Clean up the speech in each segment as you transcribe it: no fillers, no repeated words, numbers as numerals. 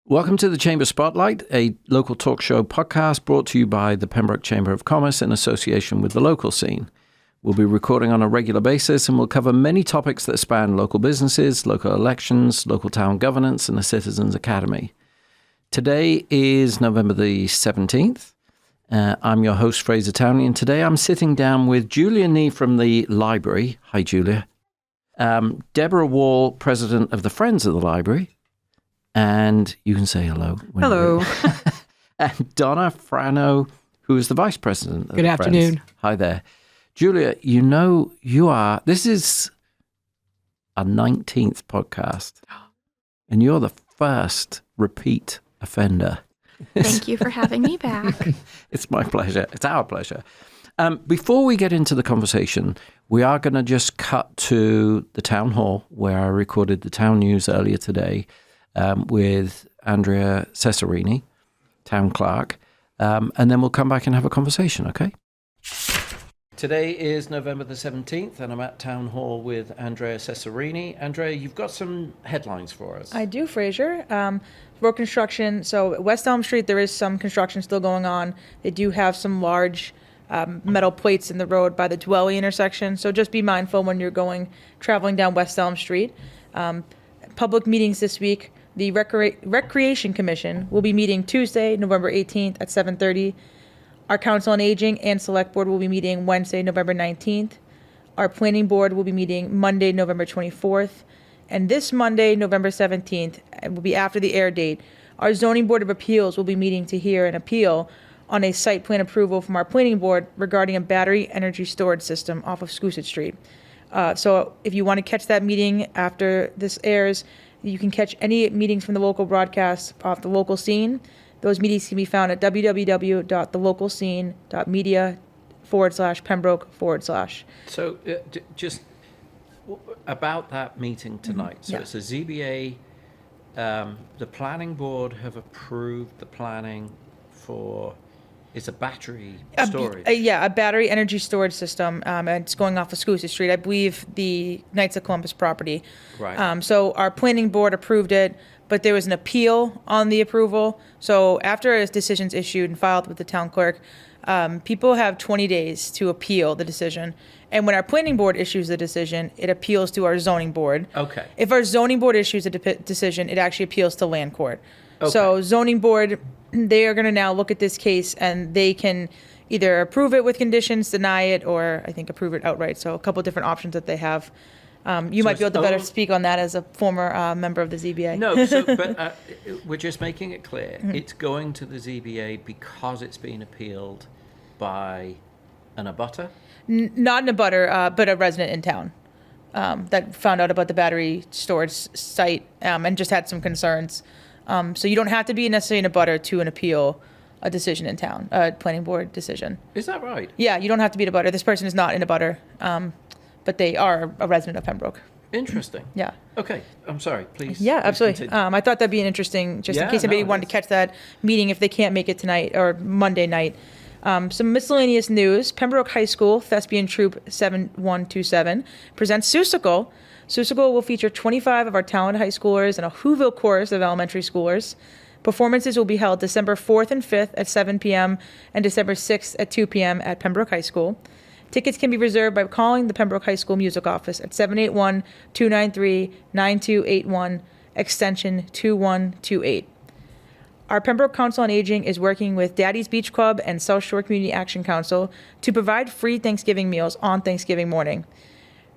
Welcome to the Chamber Spotlight, a local talk show podcast brought to you by the Pembroke Chamber of Commerce in association with the local scene. We'll be recording on a regular basis and we'll cover many topics that span local businesses, local elections, local town governance, and the Citizens Academy. Today is November the 17th. I'm your host, Fraser Townley, and today I'm sitting down with Julia Nee from the library. Hi, Julia. Deborah Wall, president of the Friends of the Library. And you can say hello. Hello. And Donna Frano, who is the vice president of Good the afternoon. Friends. Hi there. Julia, this is our 19th podcast, and you're the first repeat offender. Thank you for having me back. It's my pleasure. It's our pleasure. Before we get into the conversation, we are going to just cut to the town hall where I recorded the town news earlier today with Andrea Cesarini, town clerk, and then we'll come back and have a conversation, okay? Today is November the 17th, and I'm at town hall with Andrea Cesarini. Andrea, you've got some headlines for us. I do, Fraser. Road construction. So West Elm Street, there is some construction still going on. They do have some large metal plates in the road by the Dwelly intersection. So just be mindful when you're traveling down West Elm Street. Public meetings this week. The Recreation Commission will be meeting Tuesday, November 18th at 7:30. Our Council on Aging and Select Board will be meeting Wednesday, November 19th. Our Planning Board will be meeting Monday, November 24th. And this Monday, November 17th, will be after the air date. Our Zoning Board of Appeals will be meeting to hear an appeal on a site plan approval from our Planning Board regarding a battery energy storage system off of Scoosett Street. So if you want to catch that meeting after this airs, you can catch any meetings from the local broadcast off the local scene. Those meetings can be found at www.thelocalscene.media/Pembroke/. So just about that meeting tonight. So Yeah. it's a ZBA. The planning board have approved the planning for, it's a battery storage. A battery energy storage system. And it's going off of Scoosett Street. I believe the Knights of Columbus property. Right. So our planning board approved it, but there was an appeal on the approval. So after a decision's issued and filed with the town clerk, people have 20 days to appeal the decision. And when our planning board issues the decision, it appeals to our zoning board. Okay. If our zoning board issues a decision, it actually appeals to land court. Okay. So zoning board, they are going to now look at this case and they can either approve it with conditions, deny it, or I think approve it outright. So a couple different options that they have. You might be able to better speak on that as a former member of the ZBA. No, but we're just making it clear. Mm-hmm. It's going to the ZBA because it's been appealed by an abutter? Not an abutter, but a resident in town that found out about the battery storage site and just had some concerns. So you don't have to be necessarily an abutter to appeal a decision in town, a planning board decision. Is that right? Yeah, you don't have to be an abutter. This person is not an abutter, but they are a resident of Pembroke. Interesting. Yeah. Okay. I'm sorry. Please. Yeah, absolutely. Continue. I thought that'd be an interesting, just in case anybody wanted to catch that meeting if they can't make it tonight or Monday night. Some miscellaneous news. Pembroke High School Thespian Troupe 7127 presents Seussical. Seussical will feature 25 of our talented high schoolers and a Whoville chorus of elementary schoolers. Performances will be held December 4th and 5th at 7 p.m. and December 6th at 2 p.m. at Pembroke High School. Tickets can be reserved by calling the Pembroke High School Music Office at 781-293-9281, extension 2128. Our Pembroke Council on Aging is working with Daddy's Beach Club and South Shore Community Action Council to provide free Thanksgiving meals on Thanksgiving morning.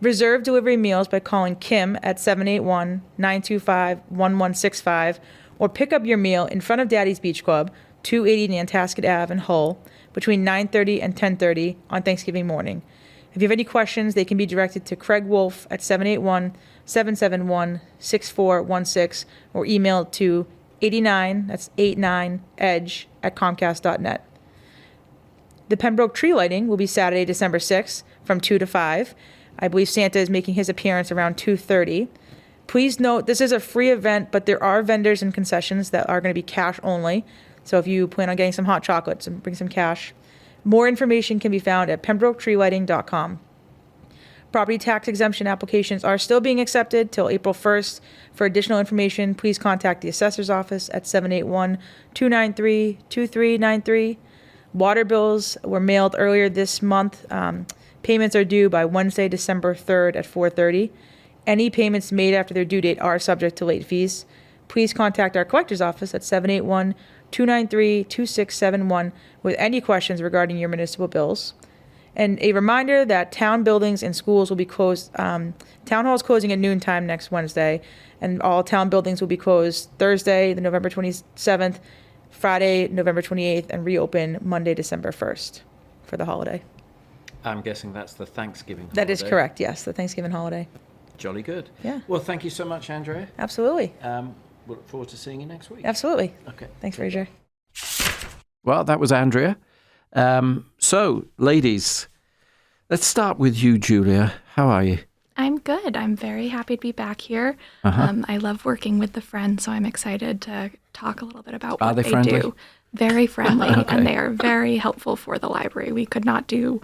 Reserve delivery meals by calling Kim at 781-925-1165 or pick up your meal in front of Daddy's Beach Club, 280 Nantasket Ave in Hull, between 9:30 and 10:30 on Thanksgiving morning. If you have any questions, they can be directed to Craig Wolf at 781-771-6416 or emailed to 89, that's 89edge at comcast.net. The Pembroke tree lighting will be Saturday, December 6th from 2 to 5. I believe Santa is making his appearance around 2:30. Please note this is a free event, but there are vendors and concessions that are going to be cash only. So if you plan on getting some hot chocolates, bring some cash. More information can be found at pembroketreelighting.com. Property tax exemption applications are still being accepted till April 1st. For additional information, please contact the assessor's office at 781-293-2393. Water bills were mailed earlier this month. Payments are due by Wednesday, December 3rd at 4:30. Any payments made after their due date are subject to late fees. Please contact our collector's office at 781-293-2671 with any questions regarding your municipal bills. And a reminder that town buildings and schools will be closed. Town hall is closing at noontime next Wednesday, and all town buildings will be closed Thursday, the November 27th, Friday, November 28th, and reopen Monday, December 1st for the holiday. I'm guessing that's the Thanksgiving holiday. That is correct, yes, the Thanksgiving holiday. Jolly good. Yeah. Well, thank you so much, Andrea. Absolutely. We'll look forward to seeing you next week. Absolutely. Okay. Thanks, Fraser. Well, that was Andrea. So, ladies, let's start with you, Julia. How are you? I'm good. I'm very happy to be back here. I love working with the Friends, so I'm excited to talk a little bit about what they friendly? do. Very friendly, Okay. and they are very helpful for the library. We could not do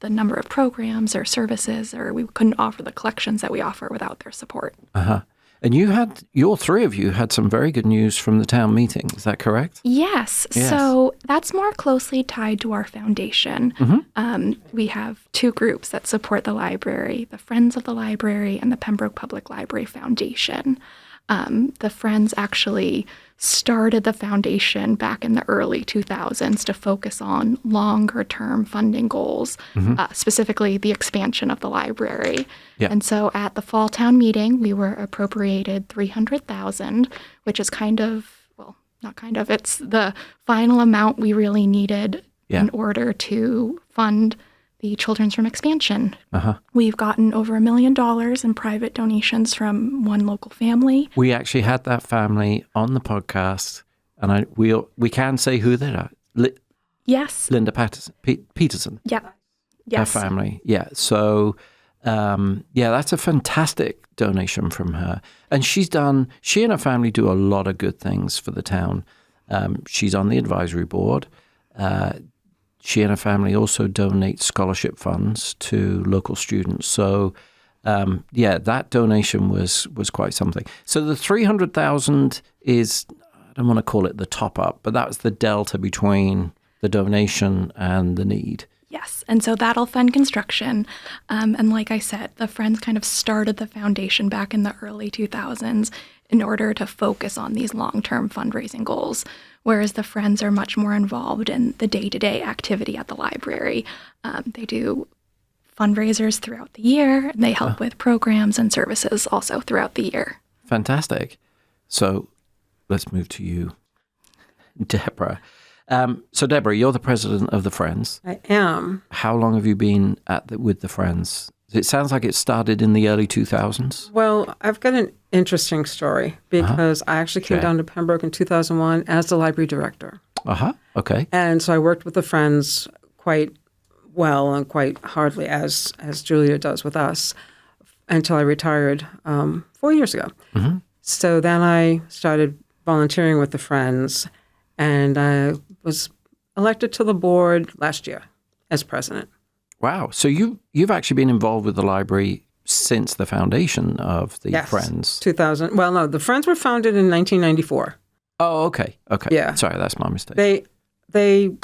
the number of programs or services, or we couldn't offer the collections that we offer without their support. And all three of you had some very good news from the town meeting. Is that correct? Yes. So that's more closely tied to our foundation. We have two groups that support the library, the Friends of the Library and the Pembroke Public Library Foundation. The Friends actually started the foundation back in the early 2000s to focus on longer-term funding goals, specifically the expansion of the library. Yeah. And so at the fall town meeting, we were appropriated $300,000, which is it's the final amount we really needed in order to fund the Children's Room expansion. We've gotten over $1 million in private donations from one local family. We actually had that family on the podcast, and we can say who they are. Yes. Linda Peterson. Yeah. Yes. Her family. Yeah. So, that's a fantastic donation from her. And she and her family do a lot of good things for the town. She's on the advisory board. She and her family also donate scholarship funds to local students. So, that donation was quite something. So the $300,000 is, I don't want to call it the top up, but that was the delta between the donation and the need. Yes, and so that'll fund construction. And like I said, the Friends kind of started the foundation back in the early 2000s in order to focus on these long-term fundraising goals, whereas the Friends are much more involved in the day-to-day activity at the library. They do fundraisers throughout the year, and they help with programs and services also throughout the year. Fantastic. So let's move to you, Deborah. So, Deborah, you're the president of the Friends. I am. How long have you been with the Friends? It sounds like it started in the early 2000s. Well, I've got an interesting story because I actually came down to Pembroke in 2001 as the library director. Okay. And so I worked with the Friends quite well and quite hardly, as Julia does with us, until I retired 4 years ago. So then I started volunteering with the Friends, and I was elected to the board last year as president. Wow. So you've actually been involved with the library since the foundation of the Friends. 2000. Well, no, the Friends were founded in 1994. Oh, okay. Yeah. Sorry, that's my mistake.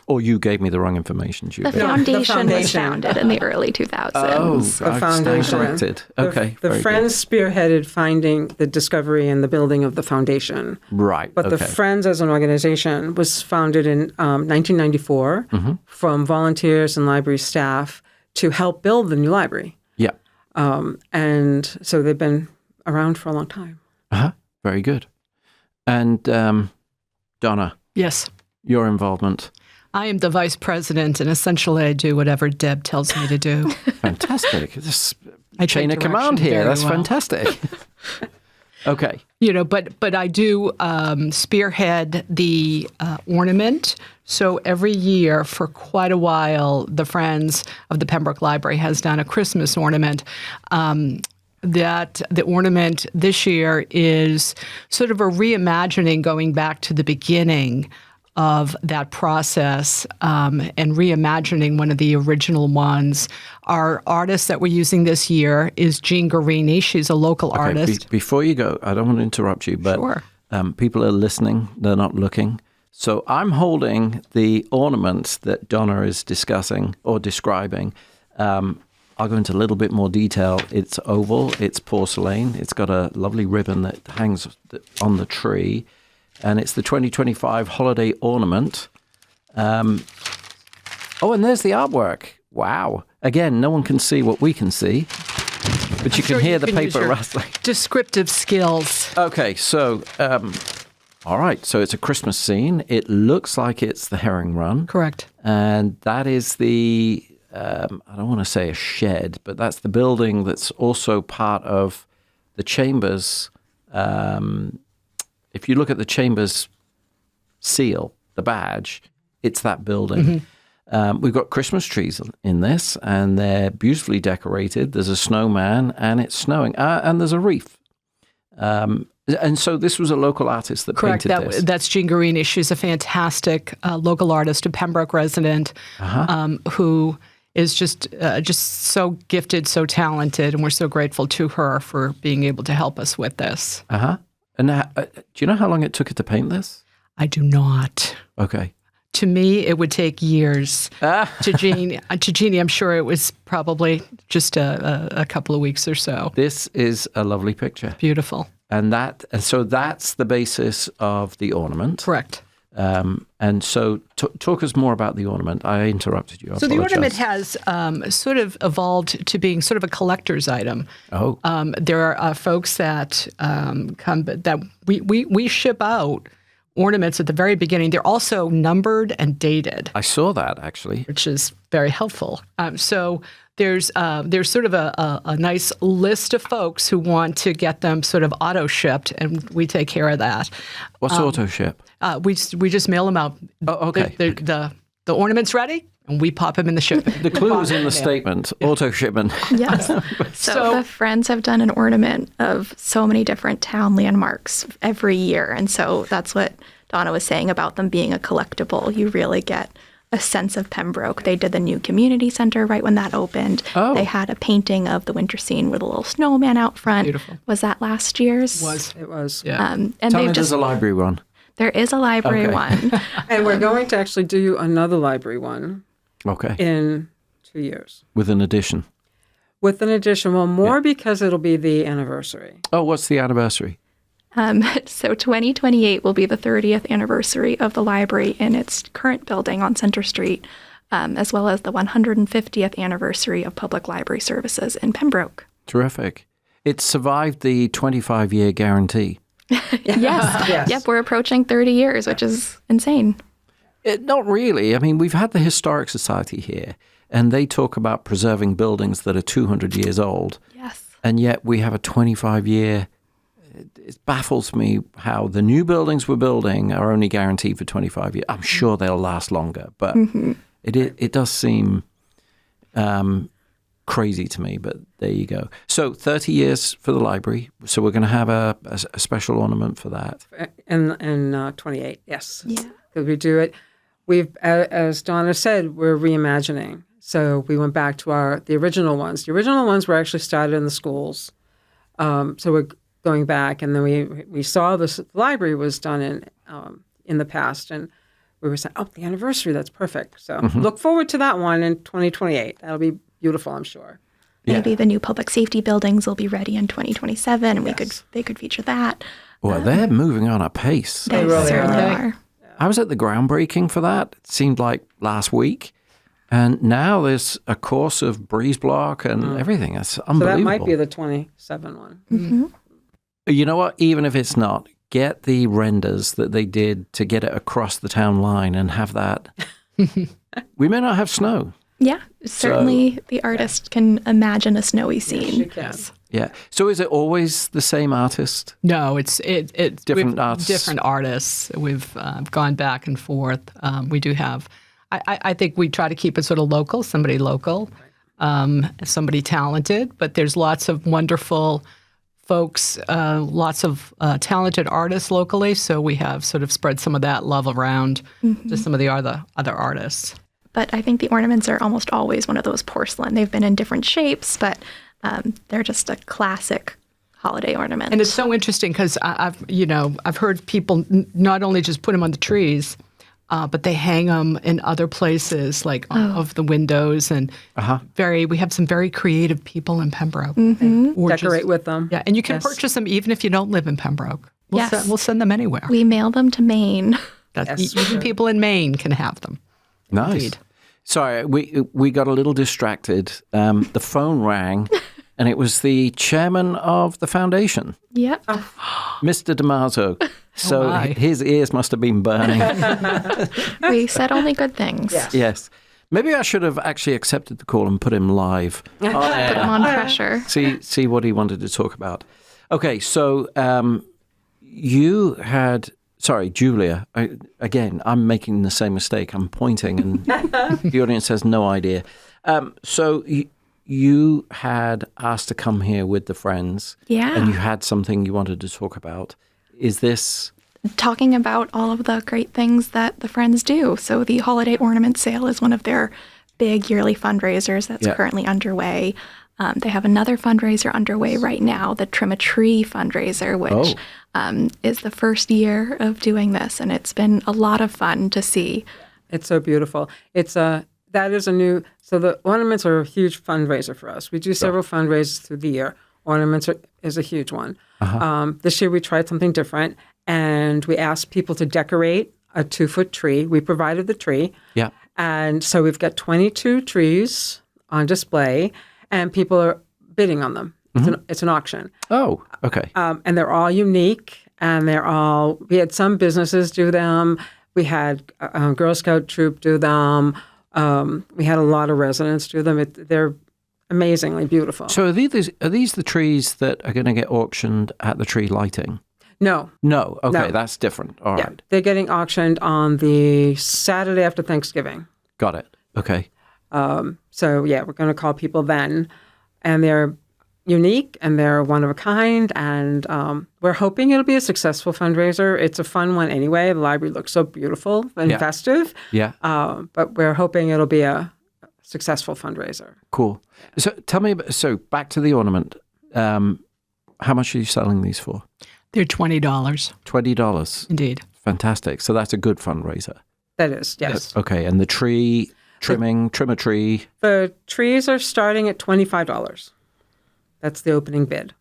Or you gave me the wrong information, Julia. The foundation was foundation. founded in the early 2000s. Oh, The foundation. corrected. Okay. The very Friends spearheaded finding the discovery and the building of the foundation. good. Right. But the Friends as an organization was founded in 1994 from volunteers and library staff to help build the new library. Yeah. And so they've been around for a long time. Very good. And Donna, Yes. your involvement. I am the vice president, and essentially I do whatever Deb tells me to do. Fantastic. This I chain take of command direction here. very That's well. fantastic. Okay. But I do spearhead the ornament. So every year for quite a while, the Friends of the Pembroke Library has done a Christmas ornament. That the ornament this year is sort of a reimagining, going back to the beginning of that process and reimagining one of the original ones. Our artist that we're using this year is Jean Guarini. She's a local artist. Before you go, I don't want to interrupt you, but Sure. People are listening. They're not looking. So I'm holding the ornament that Donna is discussing or describing. I'll go into a little bit more detail. It's oval, it's porcelain, it's got a lovely ribbon that hangs on the tree, and it's the 2025 holiday ornament. And there's the artwork. Wow. Again, no one can see what we can see, but you can hear the paper rustling. Descriptive skills. Okay, so, all right, so it's a Christmas scene. It looks like it's the herring run. Correct. And that is the... I don't want to say a shed, but that's the building that's also part of the Chambers. If you look at the Chambers seal, the badge, it's that building. We've got Christmas trees in this, and they're beautifully decorated. There's a snowman, and it's snowing, and there's a wreath. And so this was a local artist that Correct. painted this. That's Jean Guarini. She's a fantastic local artist, a Pembroke resident, who is just so gifted, so talented, and we're so grateful to her for being able to help us with this. And do you know how long it took her to paint this? I do not. Okay. To me, it would take years. To Jeannie, I'm sure it was probably just a couple of weeks or so. This is a lovely picture. Beautiful. And so that's the basis of the ornament. Correct. And so talk us more about the ornament. I interrupted you. So the ornament has sort of evolved to being sort of a collector's item. Oh. There are folks that come that we ship out ornaments at the very beginning. They're also numbered and dated. I saw that, actually. Which is very helpful. So there's sort of a nice list of folks who want to get them sort of auto-shipped, and we take care of that. What's auto-ship? We just mail them out. Oh, okay. The ornament's ready, and we pop them in the ship. The clue is in the statement, auto-shipment. Yes. So the Friends have done an ornament of so many different town landmarks every year. And so that's what Donna was saying about them being a collectible. You really get a sense of Pembroke. They did the new community center right when that opened. Oh. They had a painting of the winter scene with a little snowman out front. Beautiful. Was that last year's? It was. Yeah. And Tell me they've there's a library one. There is a library Okay. one. And we're going to actually do another library one Okay. in 2 years. With an addition. With an addition, well, more because it'll be the anniversary. Oh, what's the anniversary? So 2028 will be the 30th anniversary of the library in its current building on Center Street, as well as the 150th anniversary of public library services in Pembroke. Terrific. It survived the 25-year guarantee. Yes. Yes. Yep, we're approaching 30 years, which is insane. Not really. I mean, we've had the Historic Society here, and they talk about preserving buildings that are 200 years old. Yes. And yet we have a 25-year. It baffles me how the new buildings we're building are only guaranteed for 25 years. I'm sure they'll last longer, but it does seem crazy to me, but there you go. So 30 years for the library. So we're going to have a special ornament for that. In 28, yes. Yeah. Because we do it. We've, as Donna said, we're reimagining. So we went back to the original ones. The original ones were actually started in the schools. So we're going back, and then we saw this library was done in the past, and we were saying, oh, the anniversary, that's perfect. So look forward to that one in 2028. That'll be beautiful, I'm sure. Maybe the new public safety buildings will be ready in 2027, and they could feature that. Well, they're moving on at pace. They really certainly are. are. I was at the groundbreaking for that. It seemed like last week. And now there's a course of breeze block and everything. It's So unbelievable. that might be the 27 one. You know what? Even if it's not, get the renders that they did to get it across the town line and have that. We may not have snow. Yeah, certainly the artist can imagine a snowy scene. She can. Yeah. So is it always the same artist? No, it's Different artists. Different artists. We've gone back and forth. We do have. I think we try to keep it sort of local. Somebody local, somebody talented. But there's lots of wonderful folks, lots of talented artists locally. So we have sort of spread some of that love around to some of the other artists. But I think the ornaments are almost always one of those porcelain. They've been in different shapes, but they're just a classic holiday ornament. And it's so interesting because I've heard people not only just put them on the trees, but they hang them in other places, like of the windows, and we have some very creative people in Pembroke. Or decorate with them. Yeah, and you can purchase them even if you don't live in Pembroke. We'll send them anywhere. We mail them to Maine. Even people in Maine can have them. Nice. Indeed. Sorry, we got a little distracted. The phone rang, and it was the chairman of the foundation. Yep. Mr. DeMazo. So his ears must have been burning. We said only good things. Yeah. Yes. Maybe I should have actually accepted the call and put him live. Put him on pressure. See what he wanted to talk about. Okay, so you had... Sorry, Julia. I'm making the same mistake. I'm pointing and the audience has no idea. So you had asked to come here with the friends. Yeah. And you had something you wanted to talk about. Is this... Talking about all of the great things that the friends do. So the holiday ornament sale is one of their big yearly fundraisers that's currently underway. They have another fundraiser underway right now, the Trim a Tree fundraiser, which is the first year of doing this, and it's been a lot of fun to see. It's so beautiful. So the ornaments are a huge fundraiser for us. We do several fundraisers through the year. Ornaments is a huge one. This year we tried something different, and we asked people to decorate a 2-foot tree. We provided the tree. Yeah. And so we've got 22 trees on display, and people are bidding on them. It's an auction. Oh, okay. And they're all unique, and we had some businesses do them. We had a Girl Scout troop do them. We had a lot of residents do them. They're amazingly beautiful. So are these the trees that are going to get auctioned at the tree lighting? No. No. Okay, No. that's different. All right. They're getting auctioned on the Saturday after Thanksgiving. Got it. Okay. So we're going to call people then, and they're unique and they're one of a kind, and we're hoping it'll be a successful fundraiser. It's a fun one anyway. The library looks so beautiful and festive. Yeah. But we're hoping it'll be a successful fundraiser. Cool. So tell me, back to the ornament. How much are you selling these for? They're $20. $20. Indeed. Fantastic. So that's a good fundraiser. That is, yes. Okay. And the tree trim a tree. The trees are starting at $25. That's the opening bid.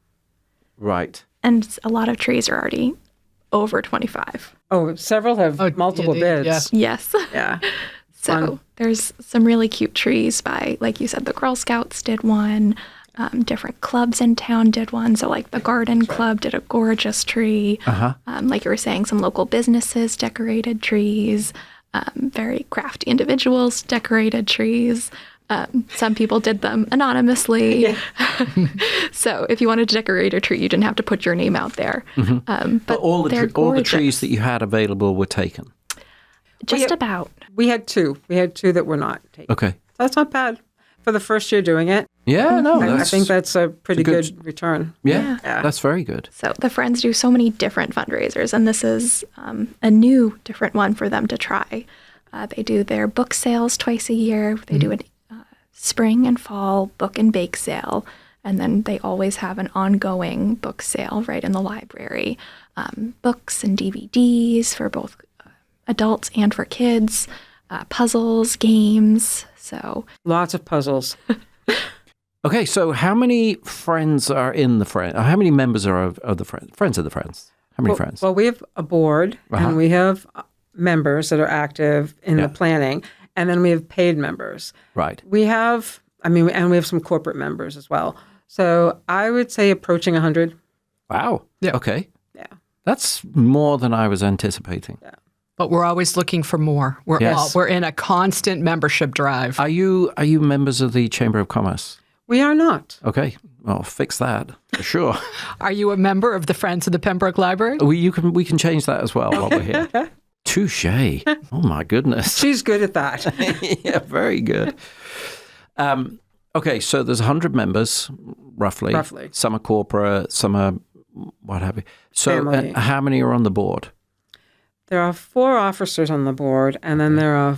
Right. And a lot of trees are already over 25. Oh, several have multiple bids. Yeah. Yes. Yeah. So Fun. there's some really cute trees by, like you said, the Girl Scouts did one. Different clubs in town did one. So like the Garden Club did a gorgeous tree. Like you were saying, some local businesses decorated trees. Very crafty individuals decorated trees. Some people did them anonymously. Yeah. So if you wanted to decorate a tree, you didn't have to put your name out there. But all the trees that you had available were taken? About. We had two. We had two that were not taken. Okay. So that's not bad for the first year doing it. Yeah, no. I think that's a pretty good return. Yeah, that's very good. So the Friends do so many different fundraisers, and this is a new different one for them to try. They do their book sales twice a year. They do a spring and fall book and bake sale, and then they always have an ongoing book sale right in the library. Books and DVDs for both adults and for kids, puzzles, games. So lots of puzzles. Okay, so how many friends are in the friend? How many members are of the friends of the friends? How many friends? Well, we have a board, and we have members that are active in the planning, and then we have paid members. Right. We have, and we have some corporate members as well. So I would say approaching 100. Wow. Yeah. Okay. Yeah. That's more than I was anticipating. Yeah. But we're always looking for more. We're in a constant membership drive. Are you members of the Chamber of Commerce? We are not. Okay. Well, fix that for sure. Are you a member of the Friends of the Pembroke Library? We can change that as well while we're here. Touché. Oh my goodness. She's good at that. Yeah, very good. Okay, so there's 100 members. roughly. Roughly. Some are corporate, some are what have you. So Family. how many are on the board? There are 4 officers on the board, and then there are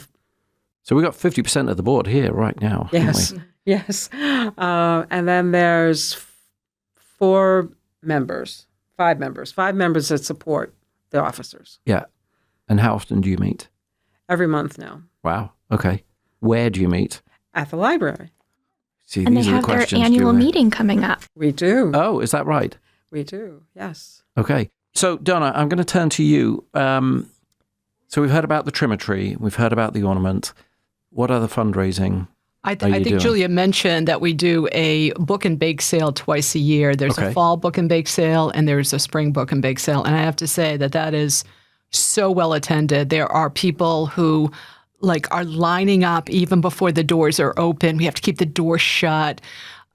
So we got 50% of the board here right now. haven't yes, we? yes, and then there's 5 members that support the officers Yeah. And how often do you meet? every month now Wow. Okay. Where do you meet? at the library. See, And they these are the have their questions, annual Julia. meeting coming up. We do, Oh, is that right? we do, yes. Okay. So, Donna, I'm going to turn to you. So we've heard about the trimmer tree. We've heard about the ornament. What other fundraising I you think doing? Julia mentioned that we do a book and bake sale twice a year. There's Okay. a fall book and bake sale, and there's a spring book and bake sale. And I have to say that is so well attended. There are people who are lining up even before the doors are open. We have to keep the door shut.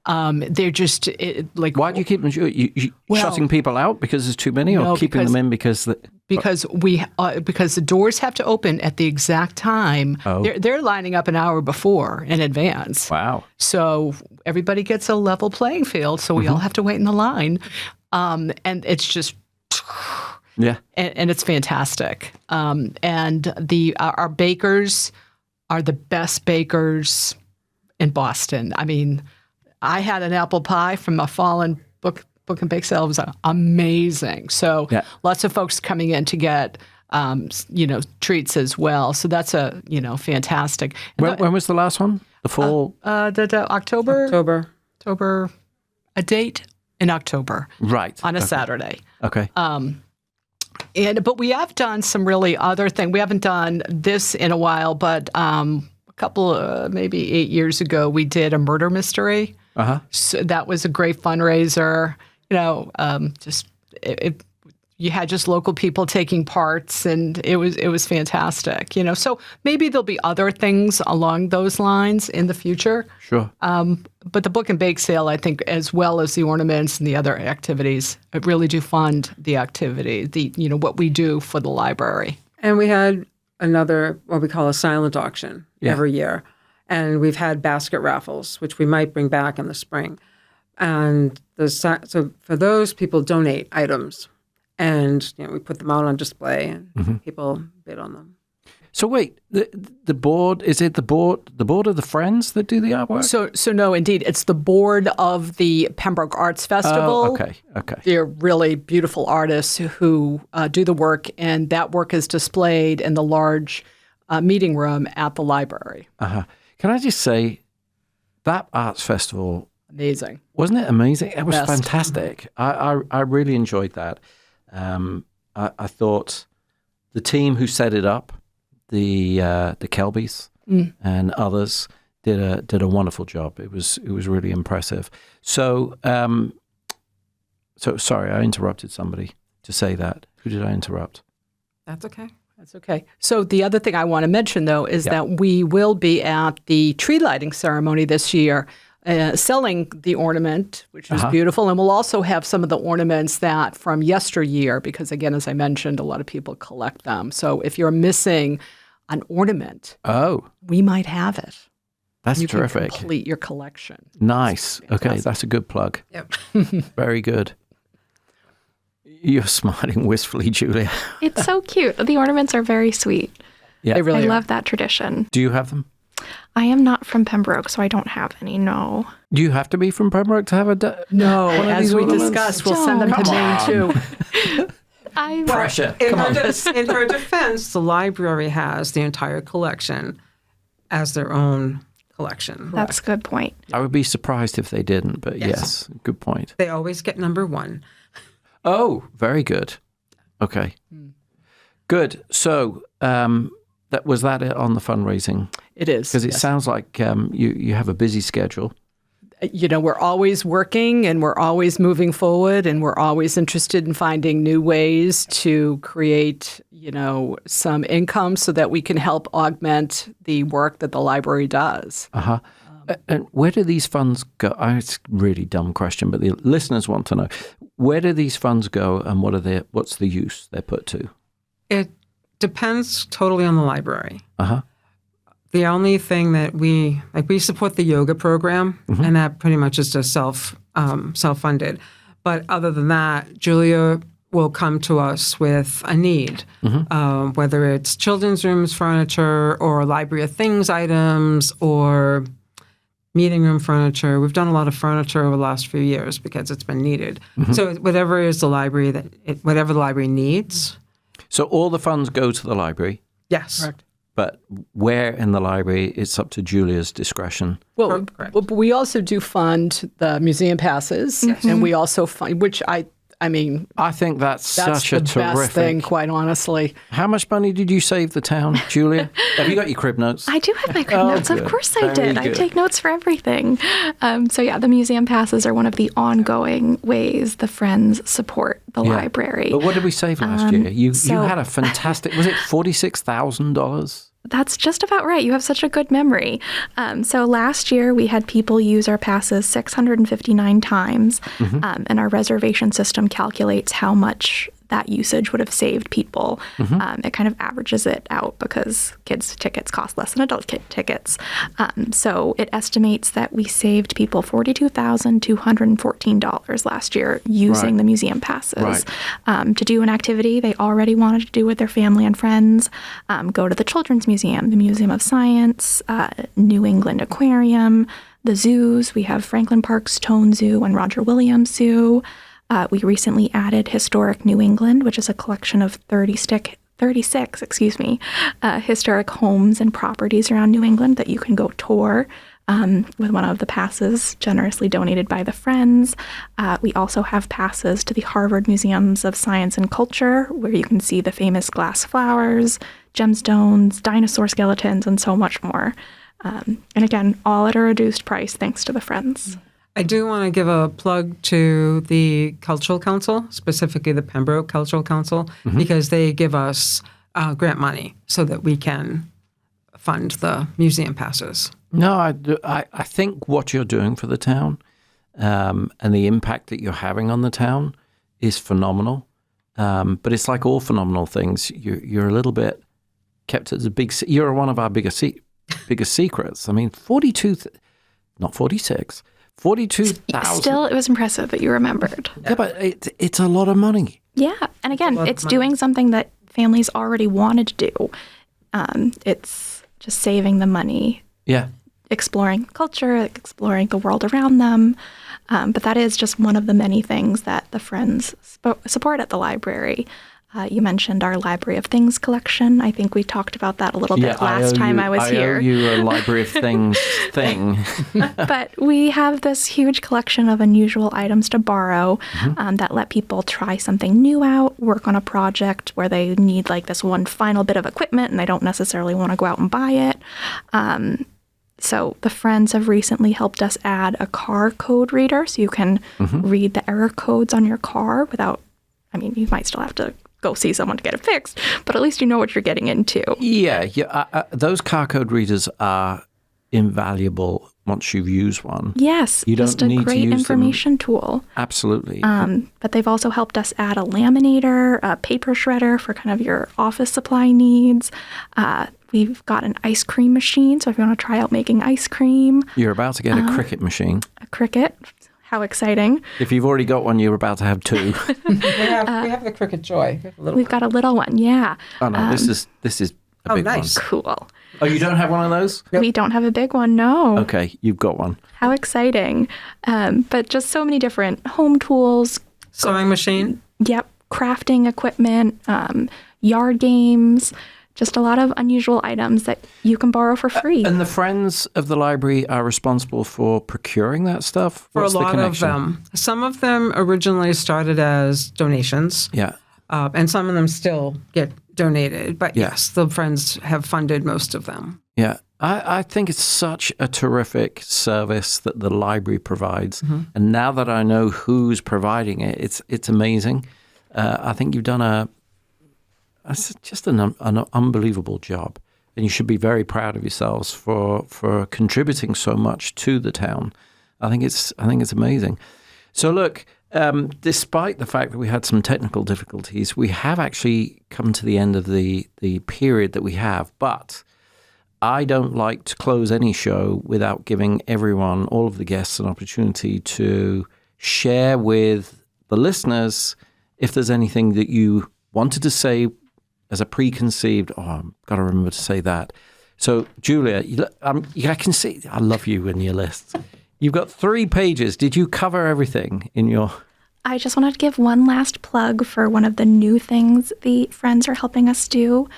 They're just Why do you keep them? You shutting people out because there's too many, or No, keeping them in because because the doors have to open at the exact time. Oh. They're lining up an hour before in advance. Wow. So everybody gets a level playing field. So we all have to wait in the line, and it's just. Yeah. And it's fantastic. And our bakers are the best bakers in Boston. I mean, I had an apple pie from a fallen book and bake sale. It was amazing. So Yeah. lots of folks coming in to get treats as well. So that's fantastic. And When was the last one? The fall? the October, a date in October Right. on a Saturday. Okay. But we have done some really other things. We haven't done this in a while, but a couple, maybe 8 years ago, we did a murder mystery. Uh-huh. So that was a great fundraiser. You had just local people taking parts, and it was fantastic. So maybe there'll be other things along those lines in the future. Sure. But the book and bake sale, I think, as well as the ornaments and the other activities, it really do fund the activity, what we do for the library. And we had another, what we call a silent auction Yeah. every year. And we've had basket raffles, which we might bring back in the spring. And so for those, people donate items. And we put them out on display, and people bid on them. So wait, the board, is it the board of the Friends that do the artwork? So no, indeed, it's the board of the Pembroke Arts Festival. Oh, okay. They're really beautiful artists who do the work, and that work is displayed in the large meeting room at the library. Uh-huh. Can I just say, that arts festival, Amazing. wasn't it amazing? It was Best. fantastic. I really enjoyed that. I thought the team who set it up, the Kelbys and others, did a wonderful job. It was really impressive. So sorry, I interrupted somebody to say that. Who did I interrupt? That's okay. That's okay. So the other thing I want to mention, though, is that we will be at the tree lighting ceremony this year, selling the ornament, which is beautiful. And we'll also have some of the ornaments that from yesteryear, because, again, as I mentioned, a lot of people collect them. So if you're missing an ornament, we might have it. That's you terrific. Can complete your collection. Nice. Okay, that's a good plug. Yep. Very good. You're smiling wistfully, Julia. It's so cute. The ornaments are very sweet. Yeah. They really I are. love that tradition. Do you have them? I am not from Pembroke, so I don't have any, no. Do you have to be from Pembroke to have a... No, one of as these we ornaments? discussed, we'll send them to Maine, too. Pressure. In her defense, the library has the entire collection as their own collection. That's a good point. I would be surprised if they didn't, but yes, good point. They always get number 1. Oh, very good. Okay. Good. So was that it on the fundraising? It is. Because it sounds like you have a busy schedule. We're always working, and we're always moving forward, and we're always interested in finding new ways to create, some income so that we can help augment the work that the library does. Uh-huh. And where do these funds go? It's a really dumb question, but the listeners want to know. Where do these funds go, and what's the use they're put to? It depends totally on the library. Uh-huh. The only thing that we support the yoga program, and that pretty much is just self-funded. But other than that, Julia will come to us with a need, whether it's children's rooms furniture or library of things items or meeting room furniture. We've done a lot of furniture over the last few years because it's been needed. So whatever is the library whatever the library needs. So all the funds go to the library, Yes. Correct. but where in the library, it's up to Julia's discretion. Well, Correct. but we also do fund the museum passes, and we also fund, which I mean, I think that's such a the terrific best thing, quite honestly. How much money did you save the town, Julia? Have you got your crib notes? I do have my crib notes. Of good. course I Very did. I good. take notes for everything. So yeah, the museum passes are one of the ongoing ways the Friends support the Yeah. library. But what did we save last year? You so- had a fantastic, was it $46,000? That's just about right. You have such a good memory. So last year we had people use our passes 659 times, and our reservation system calculates how much that usage would have saved people. It kind of averages it out because kids' tickets cost less than adult tickets. So it estimates that we saved people $42,214 last year using Right. the museum passes Right. to do an activity they already wanted to do with their family and friends. Go to the Children's Museum, the Museum of Science, New England Aquarium, the zoos. We have Franklin Park's Tone Zoo and Roger Williams Zoo. We recently added Historic New England, which is a collection of 36 historic homes and properties around New England that you can go tour with one of the passes generously donated by the Friends. We also have passes to the Harvard Museums of Science and Culture, where you can see the famous glass flowers, gemstones, dinosaur skeletons, and so much more. And again, all at a reduced price thanks to the Friends. I do want to give a plug to the Cultural Council, specifically the Pembroke Cultural Council, because they give us grant money so that we can fund the museum passes. No, I think what you're doing for the town and the impact that you're having on the town is phenomenal. But it's like all phenomenal things. You're a little bit kept as a big. You're one of our biggest secrets. I mean, 42,000. Still, it was impressive that you remembered. Yeah, but it's a lot of money. Yeah. And again, it's doing something that families already wanted to do. It's just saving the money, Yeah. exploring culture, exploring the world around them. But that is just one of the many things that the Friends support at the library. You mentioned our Library of Things collection. I think we talked about that a little bit last time I was here. I owe you a Library of Things thing. But we have this huge collection of unusual items to borrow that let people try something new out, work on a project where they need like this one final bit of equipment and they don't necessarily want to go out and buy it. So the Friends have recently helped us add a car code reader so you can read the error codes on your car without, I mean, you might still have to go see someone to get it fixed, but at least you know what you're getting into. Yeah. Those car code readers are invaluable once you've used one. Yes, You don't just a need to great use them. information tool. Absolutely. But they've also helped us add a laminator, a paper shredder for kind of your office supply needs. We've got an ice cream machine, so if you want to try out making ice cream, You're about to get a cricket machine. a Cricut. How exciting. If you've already got one, you're about to have two. We have the Cricket Joy. We have a little We've got a little one, yeah. Oh, no, this is a big nice. Cool. one. Oh, you don't have one of those? We don't have a big one, no. Okay, you've got one. How exciting. But just so many different home tools, sewing machine. crafting equipment, yard games, just a lot of unusual items that you can borrow for free. And the Friends of the Library are responsible for procuring that stuff? For What's a the lot of connection? them. Some of them originally started as donations, Yeah. and some of them still get donated. But Yeah. yes, the Friends have funded most of them. Yeah. I think it's such a terrific service that the library provides. And now that I know who's providing it, it's amazing. I think you've done just an unbelievable job. And you should be very proud of yourselves for contributing so much to the town. I think it's amazing. So look, despite the fact that we had some technical difficulties, we have actually come to the end of the period that we have. But I don't like to close any show without giving everyone, all of the guests, an opportunity to share with the listeners if there's anything that you wanted to say as a preconceived, I've got to remember to say that. So, Julia, I can see, I love you in your lists. You've got 3 pages. Did you cover everything in your... I just wanted to give one last plug for one of the new things the Friends are helping us do.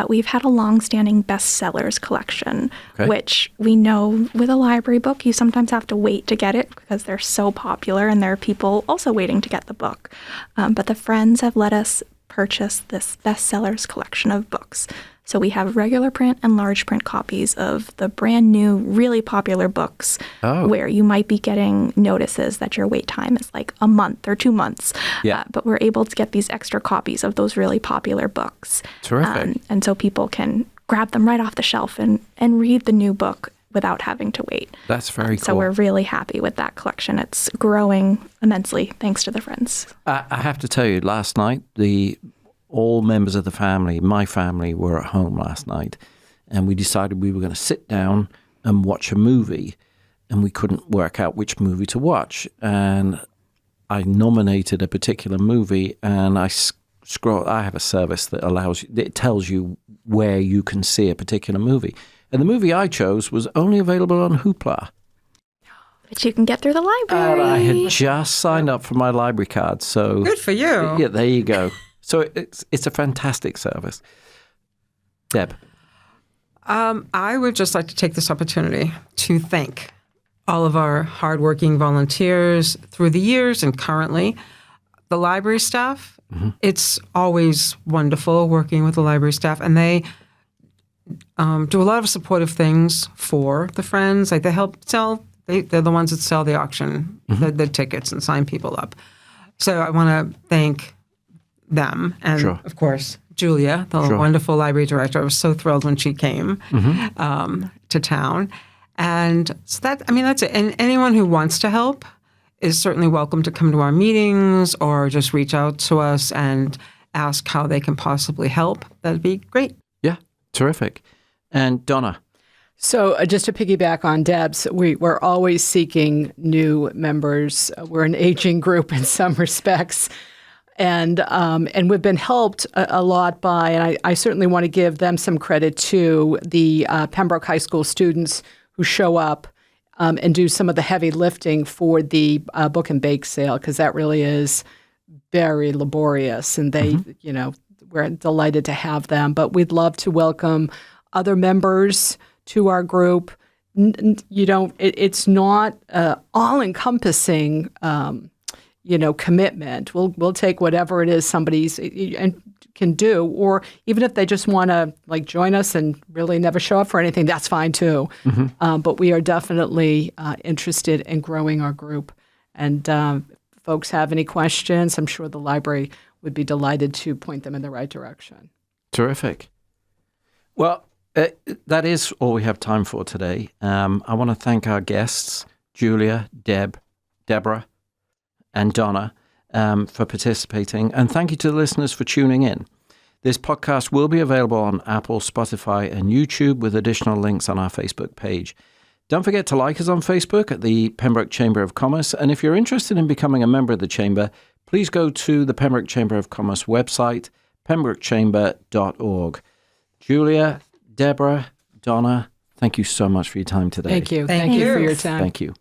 We've had a long-standing bestsellers collection, which we know with a library book, you sometimes have to wait to get it because they're so popular and there are people also waiting to get the book. But the Friends have let us purchase this bestsellers collection of books. So we have regular print and large print copies of the brand new, really popular books where you might be getting notices that your wait time is like a month or 2 months. Yeah. But we're able to get these extra copies of those really popular books. Terrific. And so people can grab them right off the shelf and read the new book without having to wait. That's very cool. So we're really happy with that collection. It's growing immensely thanks to the Friends. I have to tell you, last night, all members of the family, my family, were at home last night, and we decided we were going to sit down and watch a movie, and we couldn't work out which movie to watch. And I nominated a particular movie, and I have a service that it tells you where you can see a particular movie. And the movie I chose was only available on Hoopla. But you can get through the library. And I had just signed up for my library card, so... Good for you. Yeah, there you go. So it's a fantastic service. Deb? I would just like to take this opportunity to thank all of our hardworking volunteers through the years and currently, the library staff. Mm-hmm. It's always wonderful working with the library staff, and they do a lot of supportive things for the Friends. Like they help sell, they're the ones that sell the auction, the tickets and sign people up. So I want to thank them and, of course, Julia, the wonderful library director. I was so thrilled when she came to town. And so that's it. And anyone who wants to help is certainly welcome to come to our meetings or just reach out to us and ask how they can possibly help. That'd be great. Yeah, terrific. And Donna? So just to piggyback on Deb's, we're always seeking new members. We're an aging group in some respects. And we've been helped a lot by, and I certainly want to give them some credit too, the Pembroke High School students who show up and do some of the heavy lifting for the book and bake sale, because that really is very laborious. And they, we're delighted to have them. But we'd love to welcome other members to our group. It's not all-encompassing. Commitment. We'll take whatever it is somebody's can do, or even if they just want to join us and really never show up for anything, that's fine too. Mm-hmm. But we are definitely interested in growing our group. And if folks have any questions, I'm sure the library would be delighted to point them in the right direction. Terrific. Well, that is all we have time for today. I want to thank our guests, Julia, Deborah, and Donna, for participating. And thank you to the listeners for tuning in. This podcast will be available on Apple, Spotify, and YouTube with additional links on our Facebook page. Don't forget to like us on Facebook at the Pembroke Chamber of Commerce. And if you're interested in becoming a member of the Chamber, please go to the Pembroke Chamber of Commerce website, pembrokechamber.org. Julia, Deborah, Donna, thank you so much for your time today. Thank you. Thank you for your time. Thank you.